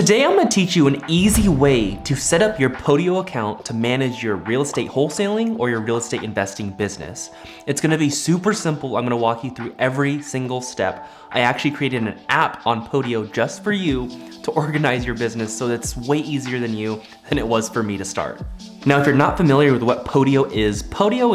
Today I'm going to teach you an easy way to set up your Podio account to manage your real estate wholesaling or your real estate investing business. It's going to be super simple. I'm going to walk you through every single step. I actually created an app on Podio just for you to organize your business, so that's way easier than it was for me to start. Now, if you're not familiar with what Podio is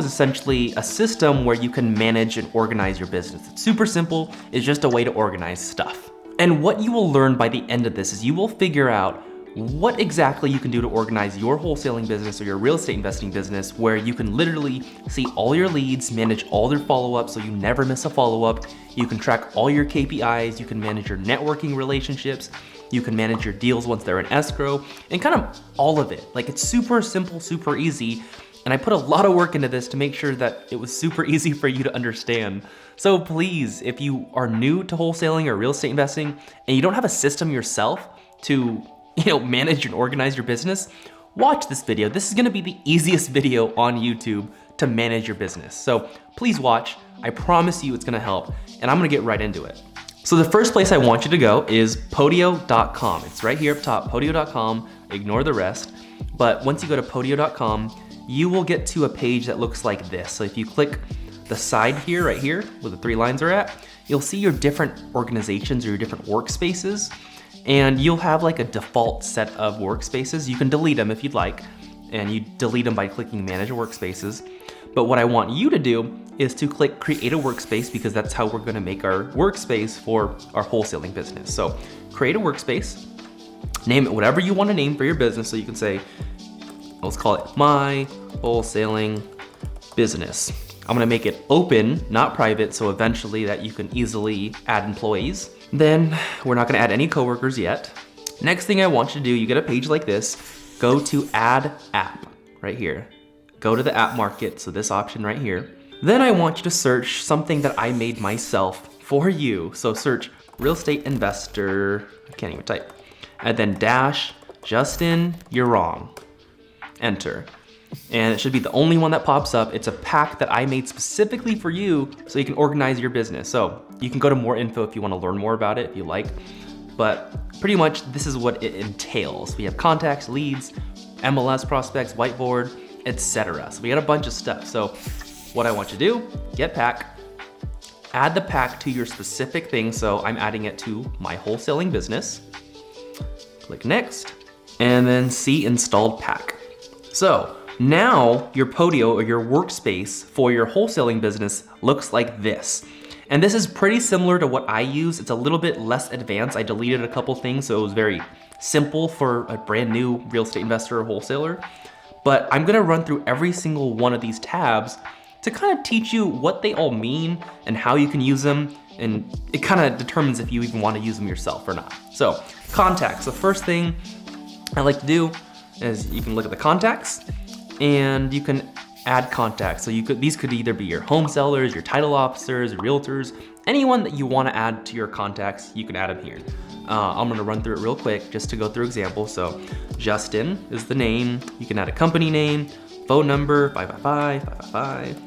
essentially a system where you can manage and organize your business. It's super simple. It's just a way to organize stuff. And what you will learn by the end of this is you will figure out what exactly you can do to organize your wholesaling business or your real estate investing business, where you can literally see all your leads, manage all their follow-ups so you never miss a follow-up. You can track all your KPIs, you can manage your networking relationships, you can manage your deals once they're in escrow, and kind of all of it. Like, it's super simple, super easy. And I put a lot of work into this to make sure that it was super easy for you to understand. So please, if you are new to wholesaling or real estate investing and you don't have a system yourself to manage and organize your business, watch this video. This is gonna be the easiest video on YouTube to manage your business. So please watch. I promise you it's gonna help, and I'm gonna get right into it. So the first place I want you to go is podio.com. It's right here up top, podio.com. Ignore the rest. But once you go to podio.com, you will get to a page that looks like this. So if you click the side here, right here, where the 3 lines are at, you'll see your different organizations or your different workspaces. And you'll have like a default set of workspaces. You can delete them if you'd like, and you delete them by clicking Manage Workspaces. But what I want you to do is to click Create a Workspace, because that's how we're gonna make our workspace for our wholesaling business. So create a workspace, name it whatever you want to name for your business. So you can say, let's call it My Wholesaling Business. I'm gonna make it open, not private, so eventually that you can easily add employees. Then we're not gonna add any coworkers yet. Next thing I want you to do, you get a page like this, go to Add App right here. Go to the app market, so this option right here. Then I want you to search something that I made myself for you. So search real estate investor, I can't even type, and then dash Justin, you're wrong. Enter. And it should be the only one that pops up. It's a pack that I made specifically for you so you can organize your business. So you can go to more info if you want to learn more about it, if you like. But pretty much this is what it entails. We have contacts, leads, MLS prospects, whiteboard, etc. So we got a bunch of stuff. So what I want you to do, get pack, add the pack to your specific thing. So I'm adding it to my wholesaling business. Click next, and then see installed pack. So now your Podio, or your workspace for your wholesaling business, looks like this. And this is pretty similar to what I use. It's a little bit less advanced. I deleted a couple things, so it was very simple for a brand new real estate investor or wholesaler. But I'm gonna run through every single one of these tabs to kind of teach you what they all mean and how you can use them. And it kind of determines if you even want to use them yourself or not. So contacts, the first thing I like to do is you can look at the contacts and you can add contacts. So these could either be your home sellers, your title officers, realtors, anyone that you want to add to your contacts, you can add them here. I'm gonna run through it real quick just to go through examples. So Justin is the name. You can add a company name, phone number, 555.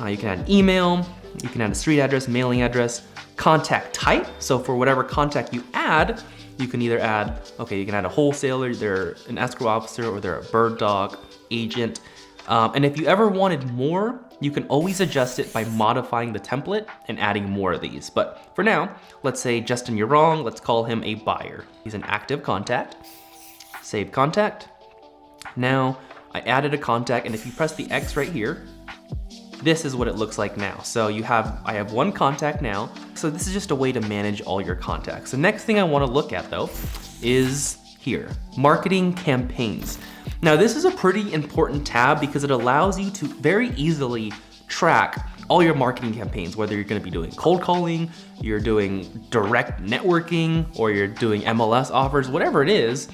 You can add an email. You can add a street address, mailing address, contact type. So for whatever contact you add, you can either add, you can add a wholesaler, they're an escrow officer, or they're a bird dog agent. And if you ever wanted more, you can always adjust it by modifying the template and adding more of these. But for now, let's say Justin, you're wrong. Let's call him a buyer. He's an active contact. Save contact. Now I added a contact, and if you press the X right here, this is what it looks like now. So I have one contact now. So this is just a way to manage all your contacts. The next thing I want to look at though is here, marketing campaigns. Now this is a pretty important tab because it allows you to very easily track all your marketing campaigns, whether you're gonna be doing cold calling, you're doing direct networking, or you're doing MLS offers, whatever it is,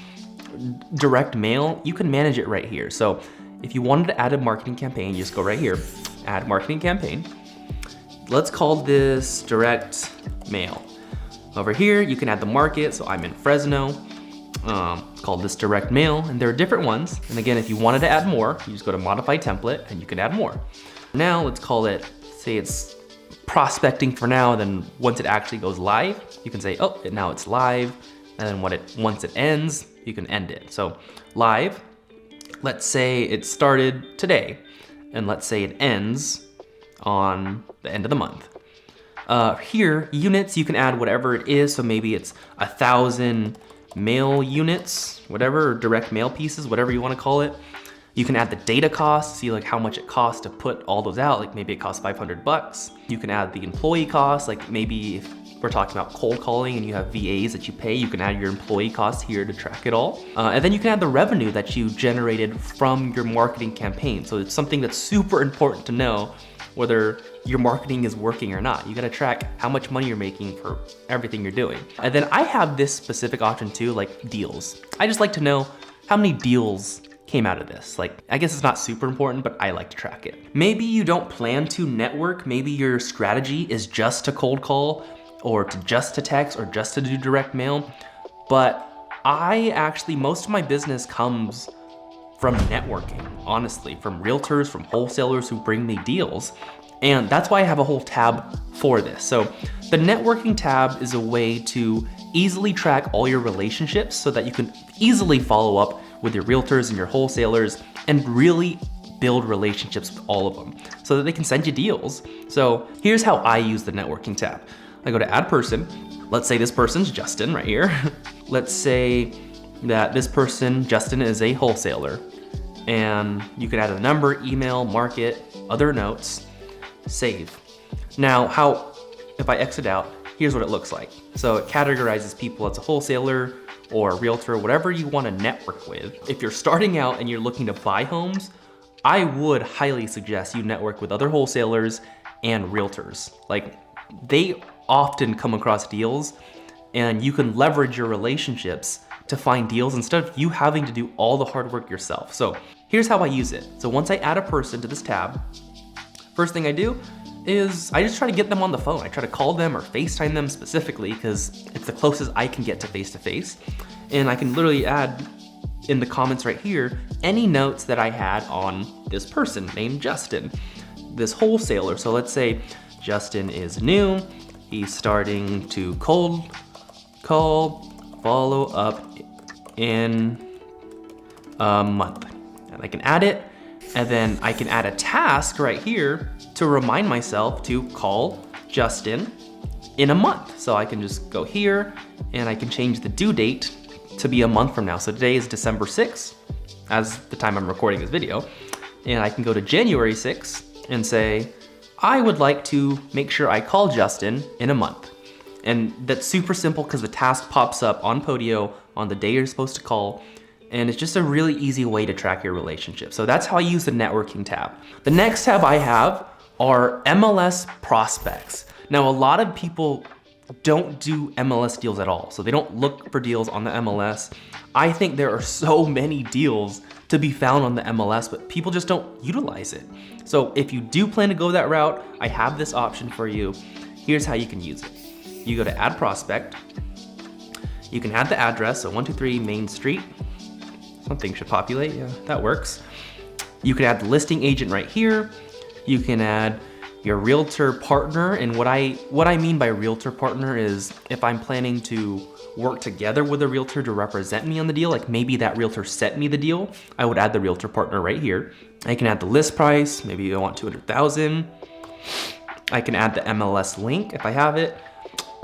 direct mail, you can manage it right here. So if you wanted to add a marketing campaign, you just go right here, add marketing campaign. Let's call this direct mail. Over here, you can add the market. So I'm in Fresno. Call this direct mail, and there are different ones. And again, if you wanted to add more, you just go to modify template and you can add more. Now let's call it, say it's prospecting for now, then once it actually goes live, you can say, oh, now it's live. And then once it ends, you can end it. So live, let's say it started today, and let's say it ends on the end of the month. Here, units, you can add whatever it is. So maybe it's 1,000 mail units, whatever, or direct mail pieces, whatever you want to call it. You can add the data cost, see like how much it costs to put all those out. Like maybe it costs $500. You can add the employee cost, like maybe if we're talking about cold calling and you have VAs that you pay, you can add your employee costs here to track it all. And then you can add the revenue that you generated from your marketing campaign. So it's something that's super important to know whether your marketing is working or not. You gotta track how much money you're making for everything you're doing. And then I have this specific option too, like deals. I just like to know how many deals came out of this. Like, I guess it's not super important, but I like to track it. Maybe you don't plan to network. Maybe your strategy is just to cold call or just to text or just to do direct mail. But most of my business comes from networking, honestly, from realtors, from wholesalers who bring me deals. And that's why I have a whole tab for this. So the networking tab is a way to easily track all your relationships so that you can easily follow up with your realtors and your wholesalers and really build relationships with all of them so that they can send you deals. So here's how I use the networking tab. I go to add person. Let's say this person's Justin right here. Let's say that this person, Justin, is a wholesaler. And you can add a number, email, market, other notes, save. Now, if I exit out, here's what it looks like. So it categorizes people as a wholesaler or a realtor, whatever you want to network with. If you're starting out and you're looking to buy homes, I would highly suggest you network with other wholesalers and realtors. Like, they often come across deals and you can leverage your relationships to find deals instead of you having to do all the hard work yourself. So here's how I use it. So once I add a person to this tab, first thing I do is I just try to get them on the phone. I try to call them or FaceTime them specifically because it's the closest I can get to face-to-face. And I can literally add in the comments right here any notes that I had on this person named Justin, this wholesaler. So let's say Justin is new. He's starting to cold call, follow up in a month. And I can add it, and then I can add a task right here to remind myself to call Justin in a month. So I can just go here and I can change the due date to be a month from now. So today is December 6th, as the time I'm recording this video. And I can go to January 6th and say, I would like to make sure I call Justin in a month. And that's super simple because the task pops up on Podio on the day you're supposed to call. And it's just a really easy way to track your relationship. So that's how I use the networking tab. The next tab I have are MLS prospects. Now, a lot of people don't do MLS deals at all. So they don't look for deals on the MLS. I think there are so many deals to be found on the MLS, but people just don't utilize it. So if you do plan to go that route, I have this option for you. Here's how you can use it. You go to add prospect. You can add the address, so 123 Main Street. Something should populate, yeah, that works. You can add the listing agent right here. You can add your realtor partner, and what I mean by realtor partner is if I'm planning to work together with a realtor to represent me on the deal, like maybe that realtor sent me the deal, I would add the realtor partner right here. I can add the list price, maybe I want 200,000. I can add the MLS link if I have it.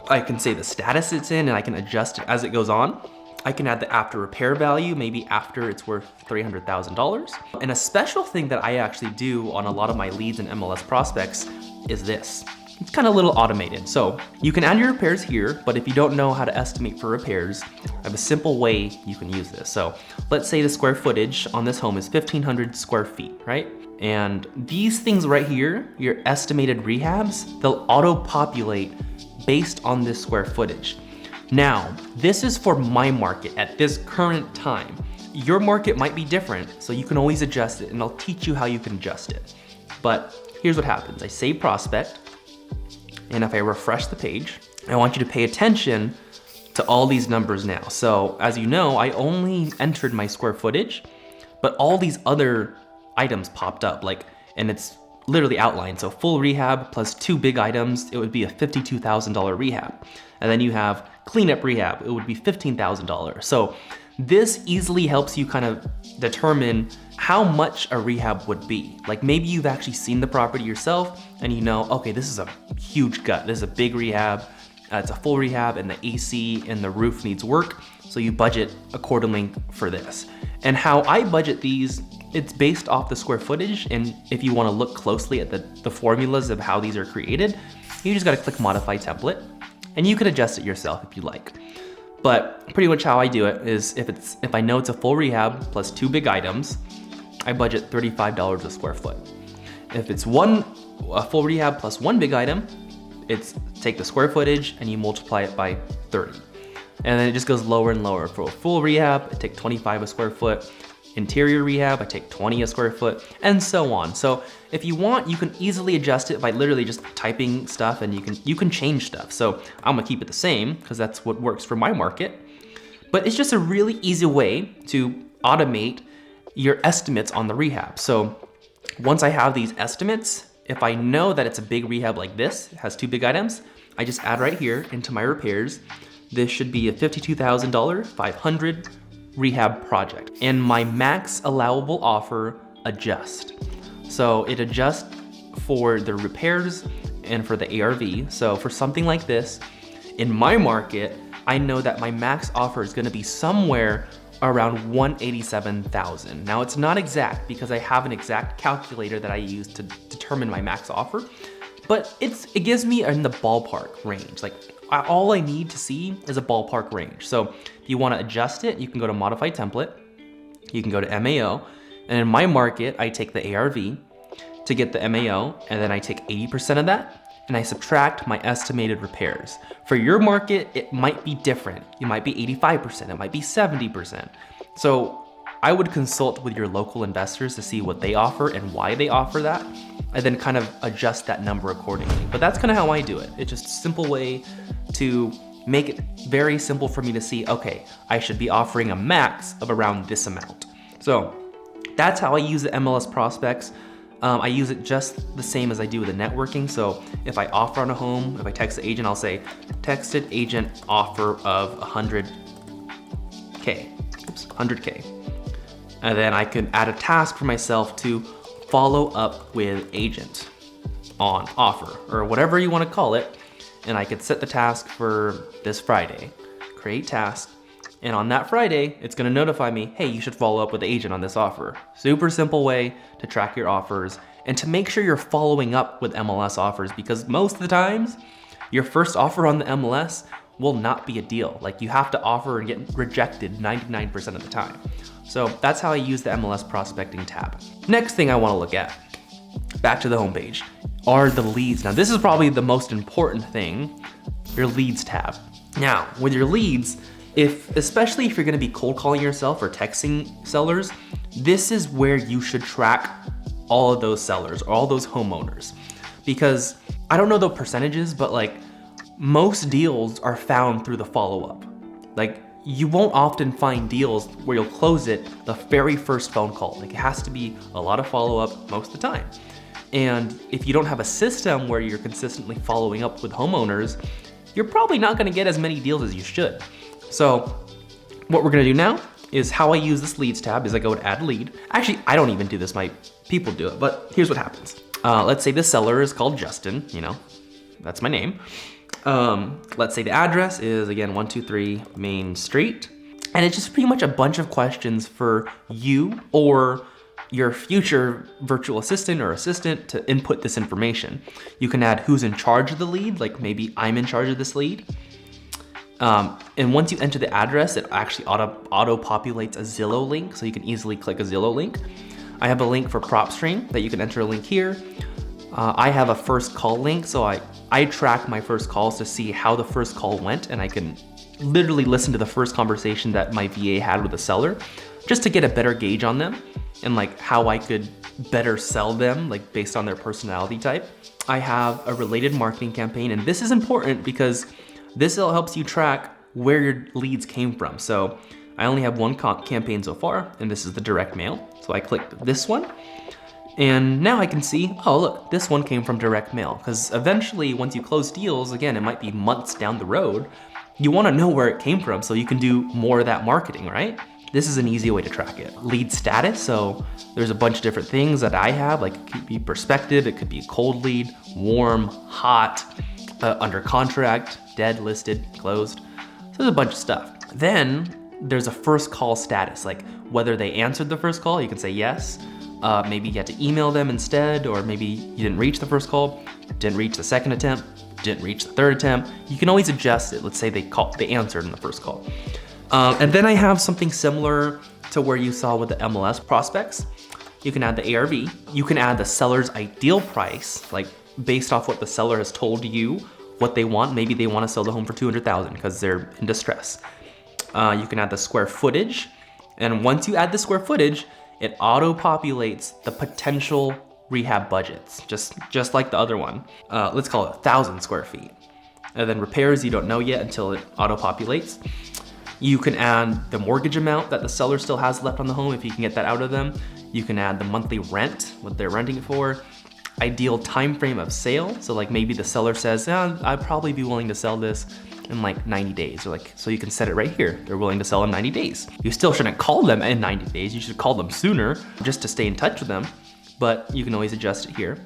I can say the status it's in and I can adjust it as it goes on. I can add the after repair value, maybe after it's worth $300,000. And a special thing that I actually do on a lot of my leads and MLS prospects is this. It's kind of a little automated. So you can add your repairs here, but if you don't know how to estimate for repairs, I have a simple way you can use this. So let's say the square footage on this home is 1,500 square feet, right? And these things right here, your estimated rehabs, they'll auto-populate based on this square footage. Now, this is for my market at this current time. Your market might be different, so you can always adjust it, and I'll teach you how you can adjust it. But here's what happens. I save prospect, and if I refresh the page, I want you to pay attention to all these numbers now. So as you know, I only entered my square footage, but all these other items popped up, and it's literally outlined. So full rehab plus 2 big items, it would be a $52,000 rehab. And then you have cleanup rehab, it would be $15,000. So this easily helps you kind of determine how much a rehab would be. Like maybe you've actually seen the property yourself and you know, okay, this is a huge gut, this is a big rehab, it's a full rehab and the AC and the roof needs work. So you budget accordingly for this. And how I budget these, it's based off the square footage. And if you want to look closely at the formulas of how these are created, you just got to click modify template and you can adjust it yourself if you like. But pretty much how I do it is if I know it's a full rehab plus 2 big items, I budget $35 a square foot. If it's a full rehab plus 1 big item, it's take the square footage and you multiply it by 30. And then it just goes lower and lower. For a full rehab, I take 25 a square foot. Interior rehab, I take 20 a square foot, and so on. So if you want, you can easily adjust it by literally just typing stuff, and you can change stuff. So I'm gonna keep it the same because that's what works for my market. But it's just a really easy way to automate your estimates on the rehab. So once I have these estimates, if I know that it's a big rehab like this, it has 2 big items, I just add right here into my repairs. This should be a $52,000, 500 rehab project. And my max allowable offer adjust. So it adjusts for the repairs and for the ARV. So for something like this, in my market, I know that my max offer is gonna be somewhere around 187,000. Now it's not exact because I have an exact calculator that I use to determine my max offer, but it gives me in the ballpark range. Like all I need to see is a ballpark range. So if you wanna adjust it, you can go to modify template, you can go to MAO, and in my market, I take the ARV to get the MAO, and then I take 80% of that, and I subtract my estimated repairs. For your market, it might be different. It might be 85%, it might be 70%. So I would consult with your local investors to see what they offer and why they offer that, and then kind of adjust that number accordingly. But that's kind of how I do it. It's just a simple way to make it very simple for me to see, okay, I should be offering a max of around this amount. So that's how I use the MLS prospects. I use it just the same as I do with the networking. So if I offer on a home, if I text the agent, I'll say, texted agent offer of 100K. And then I can add a task for myself to follow up with agent on offer, or whatever you want to call it. And I could set the task for this Friday, create task. And on that Friday, it's gonna notify me, hey, you should follow up with the agent on this offer. Super simple way to track your offers and to make sure you're following up with MLS offers, because most of the times, your first offer on the MLS will not be a deal. Like you have to offer and get rejected 99% of the time. So that's how I use the MLS prospecting tab. Next thing I wanna look at, back to the homepage, are the leads. Now this is probably the most important thing, your leads tab. Now, with your leads, especially if you're gonna be cold calling yourself or texting sellers, this is where you should track all of those sellers, or all those homeowners. Because I don't know the percentages, but like most deals are found through the follow-up. Like you won't often find deals where you'll close it the very first phone call. Like it has to be a lot of follow-up most of the time. And if you don't have a system where you're consistently following up with homeowners, you're probably not gonna get as many deals as you should. So what we're gonna do now is how I use this leads tab is I go to add lead. Actually, I don't even do this, my people do it, but here's what happens. Let's say the seller is called Justin, that's my name. Let's say the address is again 123 Main Street. And it's just pretty much a bunch of questions for you or your future virtual assistant or assistant to input this information. You can add who's in charge of the lead, like maybe I'm in charge of this lead. And once you enter the address, it actually auto-populates a Zillow link, so you can easily click a Zillow link. I have a link for PropStream that you can enter a link here. I have a first call link, so I track my first calls to see how the first call went, and I can literally listen to the first conversation that my VA had with the seller, just to get a better gauge on them, and like how I could better sell them, like based on their personality type. I have a related marketing campaign, and this is important because this helps you track where your leads came from. So I only have one campaign so far, and this is the direct mail. So I click this one, And now I can see, oh look, this one came from direct mail. Because eventually, once you close deals, again, it might be months down the road, you want to know where it came from so you can do more of that marketing, right? This is an easy way to track it. Lead status, so there's a bunch of different things that I have, like it could be prospective, it could be a cold lead, warm, hot, under contract, dead, listed, closed. So there's a bunch of stuff. Then there's a first call status, like whether they answered the first call, you can say yes. Maybe you had to email them instead, or maybe you didn't reach the first call, didn't reach the second attempt, didn't reach the third attempt. You can always adjust it. Let's say they answered in the first call. And then I have something similar to where you saw with the MLS prospects. You can add the ARV. You can add the seller's ideal price, like based off what the seller has told you what they want. Maybe they want to sell the home for $200,000 because they're in distress. You can add the square footage. And once you add the square footage, it auto-populates the potential rehab budgets, just like the other one. Let's call it 1,000 square feet. And then repairs, you don't know yet until it auto-populates. You can add the mortgage amount that the seller still has left on the home if you can get that out of them. You can add the monthly rent, what they're renting it for. Ideal time frame of sale. So like maybe the seller says, I'd probably be willing to sell this in like 90 days. Or like, so you can set it right here. They're willing to sell in 90 days. You still shouldn't call them in 90 days. You should call them sooner just to stay in touch with them. But you can always adjust it here.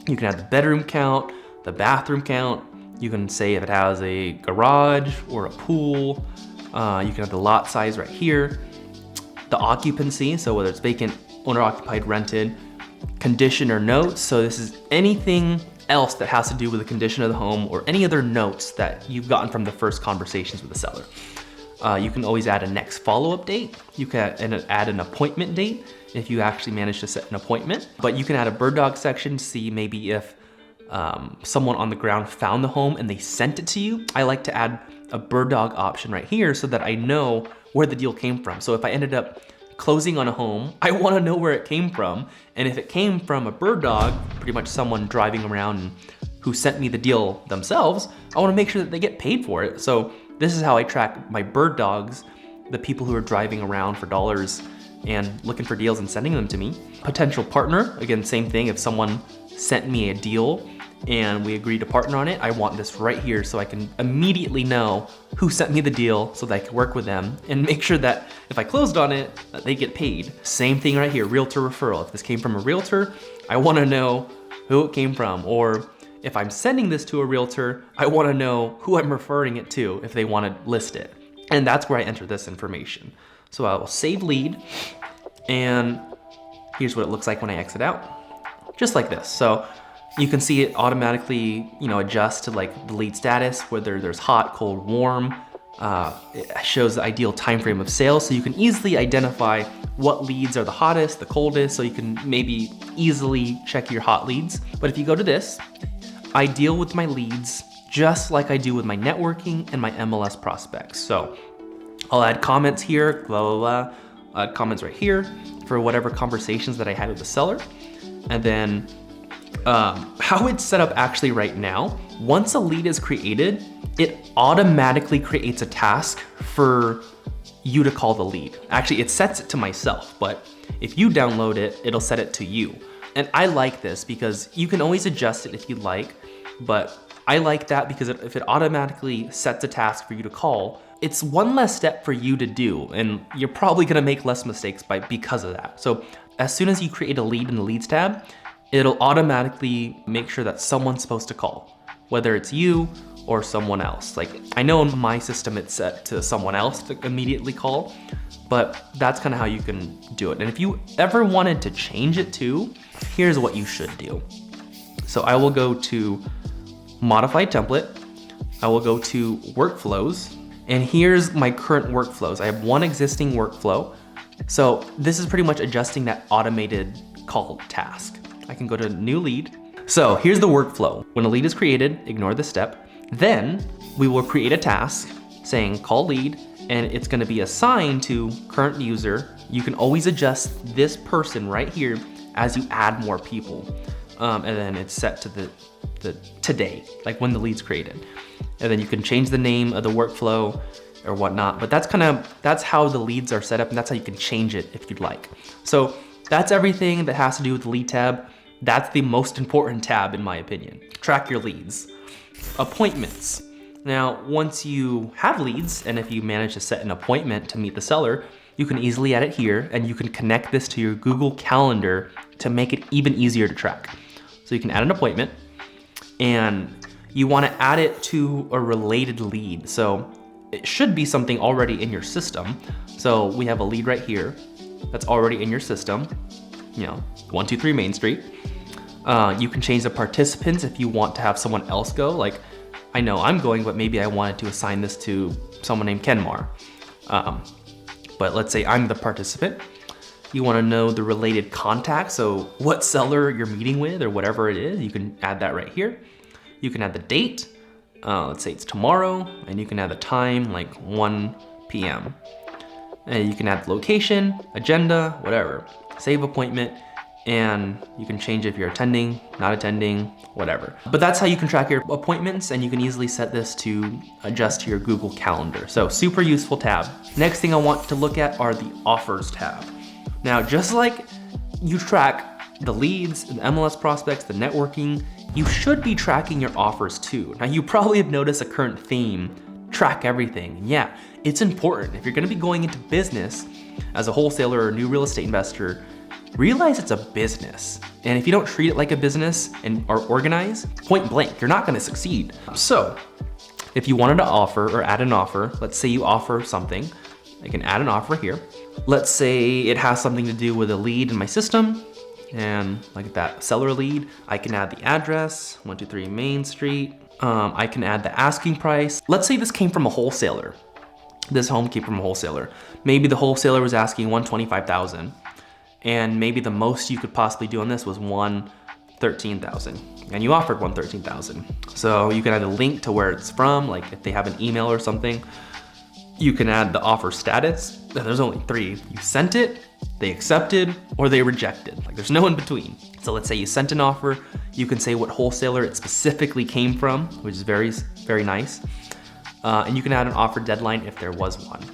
You can add the bedroom count, the bathroom count. You can say if it has a garage or a pool. You can have the lot size right here. The occupancy, so whether it's vacant, owner occupied, rented, condition or notes. So this is anything else that has to do with the condition of the home or any other notes that you've gotten from the first conversations with the seller. You can always add a next follow-up date. You can add an appointment date if you actually manage to set an appointment. But you can add a bird dog section to see maybe if someone on the ground found the home and they sent it to you. I like to add a bird dog option right here so that I know where the deal came from. So if I ended up closing on a home, I want to know where it came from. And if it came from a bird dog, pretty much someone driving around and who sent me the deal themselves, I want to make sure that they get paid for it. So this is how I track my bird dogs, the people who are driving around for dollars and looking for deals and sending them to me. Potential partner, again, same thing. If someone sent me a deal and we agreed to partner on it, I want this right here so I can immediately know who sent me the deal so that I can work with them and make sure that if I closed on it, that they get paid. Same thing right here, realtor referral. If this came from a realtor, I wanna know who it came from. Or if I'm sending this to a realtor, I wanna know who I'm referring it to if they wanna list it. And that's where I enter this information. So I will save lead, and here's what it looks like when I exit out, just like this. So you can see it automatically, adjust to like the lead status, whether there's hot, cold, warm. It shows the ideal time frame of sale, so you can easily identify what leads are the hottest, the coldest, so you can maybe easily check your hot leads. But if you go to this, I deal with my leads just like I do with my networking and my MLS prospects. So I'll add comments here, blah, blah, blah. I'll add comments right here for whatever conversations that I had with the seller. And then how it's set up actually right now, once a lead is created, it automatically creates a task for you to call the lead. Actually, it sets it to myself, but if you download it, it'll set it to you. And I like this because you can always adjust it if you like, but I like that because if it automatically sets a task for you to call, it's one less step for you to do, and you're probably gonna make less mistakes because of that. So as soon as you create a lead in the leads tab, it'll automatically make sure that someone's supposed to call, whether it's you or someone else. Like I know in my system it's set to someone else to immediately call, but that's kind of how you can do it. And if you ever wanted to change it too, here's what you should do. So I will go to modify template. I will go to workflows, and here's my current workflows. I have one existing workflow. So this is pretty much adjusting that automated call task. I can go to new lead. So here's the workflow. When a lead is created, ignore this step. Then we will create a task saying call lead, and it's gonna be assigned to current user. You can always adjust this person right here as you add more people. And then it's set to the today, like when the lead's created. And then you can change the name of the workflow or whatnot, but that's how the leads are set up, and that's how you can change it if you'd like. So that's everything that has to do with the lead tab. That's the most important tab in my opinion. Track your leads. Appointments. Now, once you have leads, and if you manage to set an appointment to meet the seller, you can easily add it here, and you can connect this to your Google Calendar to make it even easier to track. So you can add an appointment, and you want to add it to a related lead. So it should be something already in your system. So we have a lead right here that's already in your system, 123 Main Street. You can change the participants if you want to have someone else go. Like, I know I'm going, but maybe I wanted to assign this to someone named Kenmar. But let's say I'm the participant. You want to know the related contact, so what seller you're meeting with or whatever it is, you can add that right here. You can add the date, let's say it's tomorrow, and you can add the time, like 1 p.m. And you can add the location, agenda, whatever. Save appointment, and you can change if you're attending, not attending, whatever. But that's how you can track your appointments, and you can easily set this to adjust to your Google Calendar. So super useful tab. Next thing I want to look at are the offers tab. Now, just like you track the leads, the MLS prospects, the networking, you should be tracking your offers too. Now, you probably have noticed a current theme, track everything. And yeah, it's important. If you're gonna be going into business as a wholesaler or a new real estate investor, realize it's a business. And if you don't treat it like a business and are organized, point blank, you're not gonna succeed. So if you wanted to offer or add an offer, let's say you offer something, I can add an offer here. Let's say it has something to do with a lead in my system, and like that seller lead, I can add the address, 123 Main Street. I can add the asking price. Let's say this came from a wholesaler. This home came from a wholesaler. Maybe the wholesaler was asking 125,000. And maybe the most you could possibly do on this was 113,000, and you offered 113,000. So you can add a link to where it's from, like if they have an email or something. You can add the offer status. There's only 3. You sent it, they accepted, or they rejected. Like there's no in between. So let's say you sent an offer. You can say what wholesaler it specifically came from, which is very, very nice. And you can add an offer deadline if there was one.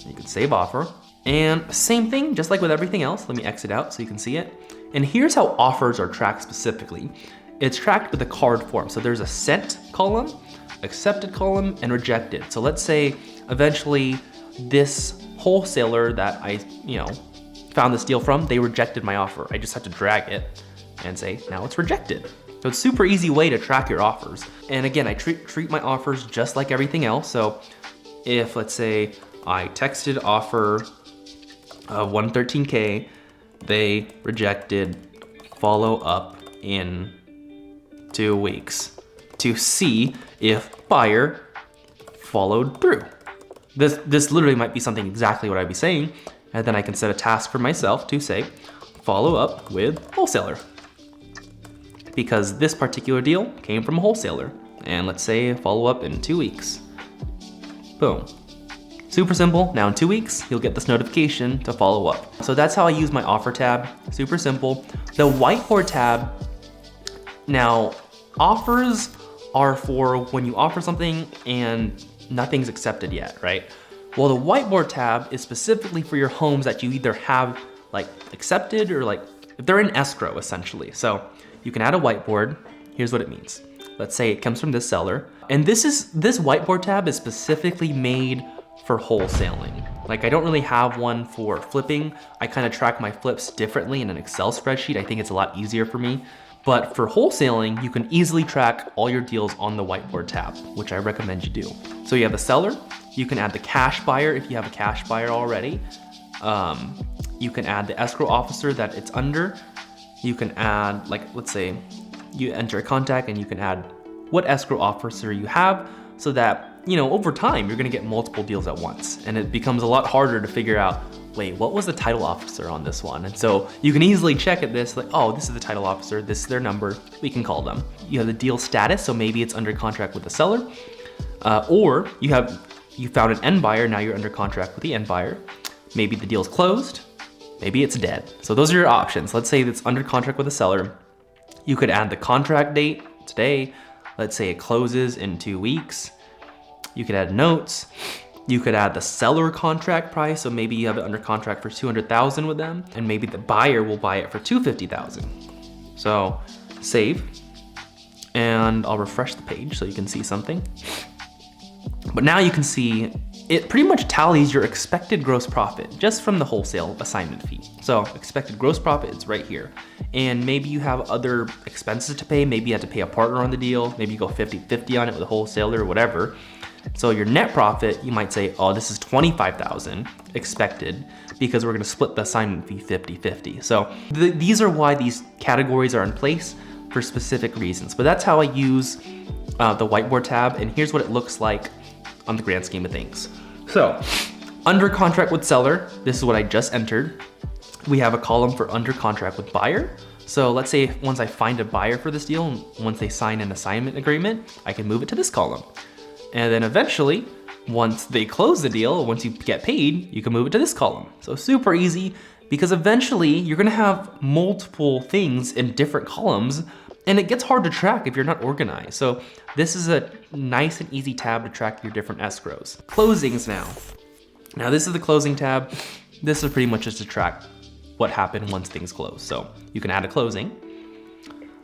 You can save offer. And same thing, just like with everything else, let me exit out so you can see it. And here's how offers are tracked specifically. It's tracked with a card form. So there's a sent column, accepted column, and rejected. So let's say eventually this wholesaler that I found this deal from, they rejected my offer. I just have to drag it and say, now it's rejected. So it's a super easy way to track your offers. And again, I treat my offers just like everything else. So if let's say I texted offer 113K, they rejected, follow up in 2 weeks to see if buyer followed through. This literally might be something exactly what I'd be saying, and then I can set a task for myself to say, follow up with wholesaler. Because this particular deal came from a wholesaler, and let's say follow up in 2 weeks. Boom. Super simple. Now in 2 weeks, you'll get this notification to follow up. So that's how I use my offer tab. Super simple. The whiteboard tab, now offers are for when you offer something and nothing's accepted yet, right? Well, the whiteboard tab is specifically for your homes that you either have like accepted or like, if they're in escrow essentially. So you can add a whiteboard. Here's what it means. Let's say it comes from this seller. And this whiteboard tab is specifically made for wholesaling. Like I don't really have one for flipping. I kind of track my flips differently in an Excel spreadsheet. I think it's a lot easier for me. But for wholesaling, you can easily track all your deals on the whiteboard tab, which I recommend you do. So you have the seller, you can add the cash buyer if you have a cash buyer already. You can add the escrow officer that it's under. You can add, like, let's say you enter a contact and you can add what escrow officer you have so that, over time, you're gonna get multiple deals at once. And it becomes a lot harder to figure out, wait, what was the title officer on this one? And so you can easily check at this, like, oh, this is the title officer, this is their number, we can call them. You have the deal status, so maybe it's under contract with the seller, or you found an end buyer, now you're under contract with the end buyer. Maybe the deal's closed, maybe it's dead. So those are your options. Let's say it's under contract with a seller. You could add the contract date today. Let's say it closes in 2 weeks. You could add notes. You could add the seller contract price, so maybe you have it under contract for 200,000 with them, and maybe the buyer will buy it for 250,000. So save, and I'll refresh the page so you can see something. But now you can see it pretty much tallies your expected gross profit just from the wholesale assignment fee. So expected gross profit is right here. And maybe you have other expenses to pay. Maybe you have to pay a partner on the deal. Maybe you go 50-50 on it with a wholesaler or whatever. So your net profit, you might say, oh, this is 25,000 expected because we're gonna split the assignment fee 50-50. So these are why these categories are in place for specific reasons. But that's how I use the whiteboard tab, and here's what it looks like on the grand scheme of things. So under contract with seller, this is what I just entered. We have a column for under contract with buyer. So let's say once I find a buyer for this deal, and once they sign an assignment agreement, I can move it to this column. And then eventually, once they close the deal, once you get paid, you can move it to this column. So super easy, because eventually you're gonna have multiple things in different columns, and it gets hard to track if you're not organized. So this is a nice and easy tab to track your different escrows. Closings now. Now this is the closing tab. This is pretty much just to track what happened once things close. So you can add a closing.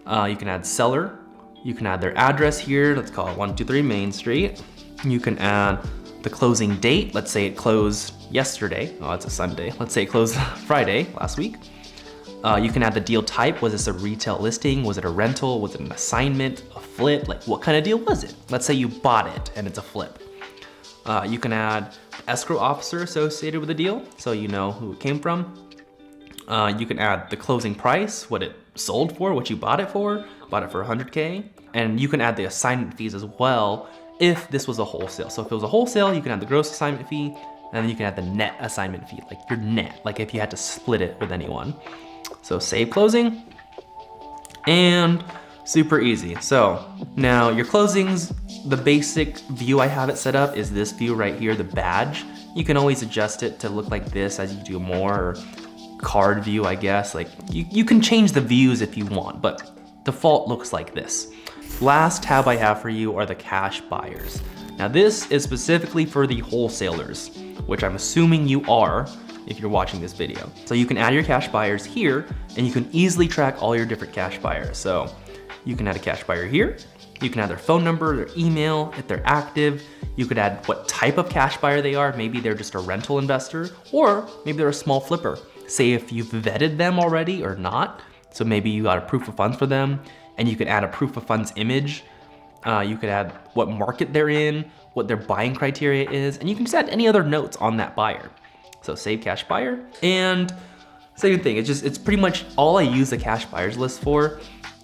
You can add seller. You can add their address here. Let's call it 123 Main Street. You can add the closing date. Let's say it closed yesterday. Oh, it's a Sunday. Let's say it closed Friday last week. You can add the deal type. Was this a retail listing? Was it a rental? Was it an assignment, a flip? Like what kind of deal was it? Let's say you bought it and it's a flip. You can add escrow officer associated with the deal, so you know who it came from. You can add the closing price, what it sold for, what you bought it for. Bought it for 100K. And you can add the assignment fees as well if this was a wholesale. So if it was a wholesale, you can add the gross assignment fee, and then you can add the net assignment fee, like your net, like if you had to split it with anyone. So save closing, and super easy. So now your closings, the basic view I have it set up is this view right here, the badge. You can always adjust it to look like this as you do more, or card view, I guess. Like you can change the views if you want, but default looks like this. Last tab I have for you are the cash buyers. Now this is specifically for the wholesalers, which I'm assuming you are if you're watching this video. So you can add your cash buyers here, and you can easily track all your different cash buyers. So you can add a cash buyer here. You can add their phone number, their email, if they're active. You could add what type of cash buyer they are. Maybe they're just a rental investor, or maybe they're a small flipper. Say if you've vetted them already or not. So maybe you got a proof of funds for them, and you could add a proof of funds image. You could add what market they're in, what their buying criteria is, and you can just add any other notes on that buyer. So save cash buyer, and same thing. It's pretty much all I use the cash buyers list for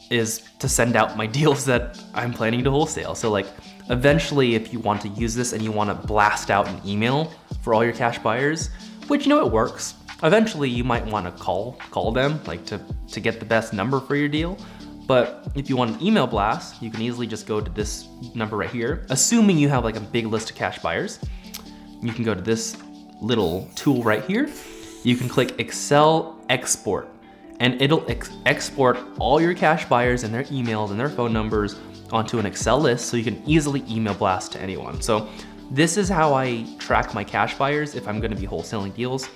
is to send out my deals that I'm planning to wholesale. So like eventually if you want to use this and you want to blast out an email for all your cash buyers, which you know it works, eventually you might want to call them like to get the best number for your deal. But if you want an email blast, you can easily just go to this number right here. Assuming you have like a big list of cash buyers, you can go to this little tool right here. You can click Excel export, and it'll export all your cash buyers and their emails and their phone numbers onto an Excel list so you can easily email blast to anyone. So this is how I track my cash buyers if I'm gonna be wholesaling deals.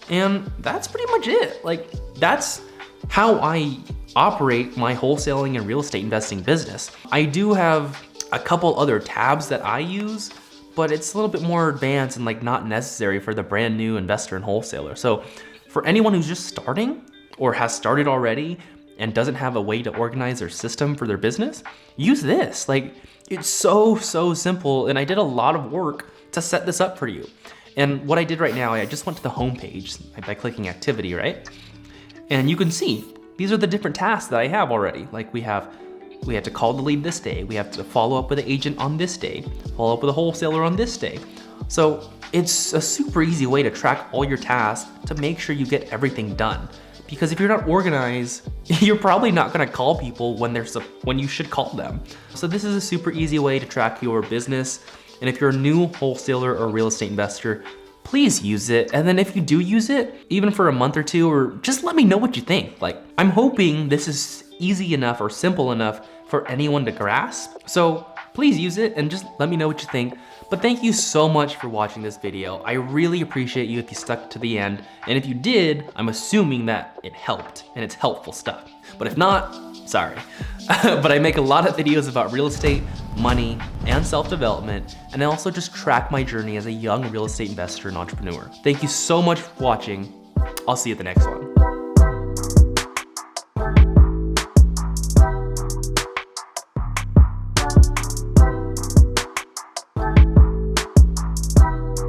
And that's pretty much it. Like that's how I operate my wholesaling and real estate investing business. I do have a couple other tabs that I use, but it's a little bit more advanced and like not necessary for the brand new investor and wholesaler. So for anyone who's just starting or has started already and doesn't have a way to organize their system for their business, use this. Like it's so simple, and I did a lot of work to set this up for you. And what I did right now, I just went to the home page by clicking activity, right? And you can see these are the different tasks that I have already. Like we have to call the lead this day. We have to follow up with the agent on this day, follow up with a wholesaler on this day. So it's a super easy way to track all your tasks to make sure you get everything done. Because if you're not organized, you're probably not gonna call people when you should call them. So this is a super easy way to track your business. And if you're a new wholesaler or real estate investor, please use it. And then if you do use it, even for a month or two, or just let me know what you think. Like, I'm hoping this is easy enough or simple enough for anyone to grasp. So please use it and just let me know what you think. But thank you so much for watching this video. I really appreciate you if you stuck to the end. And if you did, I'm assuming that it helped and it's helpful stuff. But if not, sorry. But I make a lot of videos about real estate, money, and self-development, and I also just track my journey as a young real estate investor and entrepreneur. Thank you so much for watching. I'll see you at the next one.